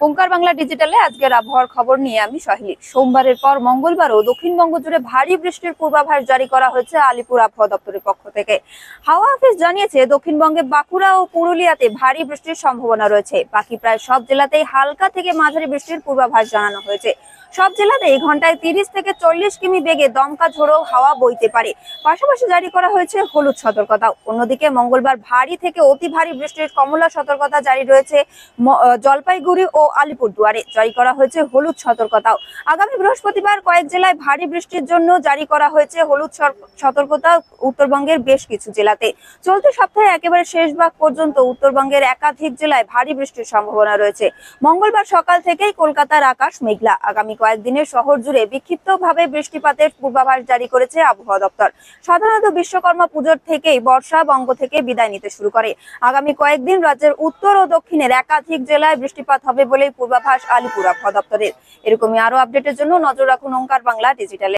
ওঙ্কার বাংলা ডিজিটালে আজকের আবহাওয়ার খবর নিয়ে আমি সহেলি। সোমবারের পর মঙ্গলবারও দক্ষিণবঙ্গ জুড়ে ভারী বৃষ্টির পূর্বাভাস জারি করা হয়েছে আলিপুর আবহাওয়া দপ্তরের পক্ষ থেকে। হাওয়া অফিস জানিয়েছে, দক্ষিণবঙ্গে বাঁকুড়া ও পুরুলিয়াতে ভারী বৃষ্টির সম্ভাবনা রয়েছে। বাকি প্রায় সব জেলাতেই হালকা থেকে মাঝারি বৃষ্টির পূর্বাভাস জানানো হয়েছে। সব জেলাতেই ঘন্টায় 30 থেকে 40 কিমি বেগে দমকা ঝোড়ো হাওয়া বইতে পারে। পাশাপাশি জারি করা হয়েছে হলুদ সতর্কতা। অন্যদিকে মঙ্গলবার ভারী থেকে অতি ভারী বৃষ্টির কমলা সতর্কতা জারি রয়েছে জলপাইগুড়ি ও আলিপুরদুয়ারে। জারি করা হয়েছে হলুদ সতর্কতাও। আগামী বৃহস্পতিবার কয়েক জেলায় ভারী বৃষ্টির জন্য জারি করা হয়েছে হলুদ সতর্কতা উত্তরবঙ্গের বেশ কিছু জেলাতে। চলতি সপ্তাহে একেবারে শেষ ভাগ পর্যন্ত উত্তরবঙ্গের একাধিক জেলায় ভারী বৃষ্টির সম্ভাবনা রয়েছে। মঙ্গলবার সকাল থেকেই কলকাতার আকাশ মেঘলা। আগামী কয়েকদিনের শহর জুড়ে বিক্ষিপ্তভাবে বৃষ্টিপাতের পূর্বাভাস জারি করেছে আবহাওয়া দপ্তর। সাধারণত বিশ্বকর্মা পুজোর থেকেই বর্ষা বঙ্গ থেকে বিদায় নিতে শুরু করে। আগামী কয়েকদিন রাজ্যের উত্তর ও দক্ষিণের একাধিক জেলায় বৃষ্টিপাত হবে বলে পূর্বাভাস আলিপুর আবহাওয়া দপ্তরের। এরকমই আরো আপডেটের জন্য নজর রাখুন ওঙ্কার বাংলা ডিজিটালে।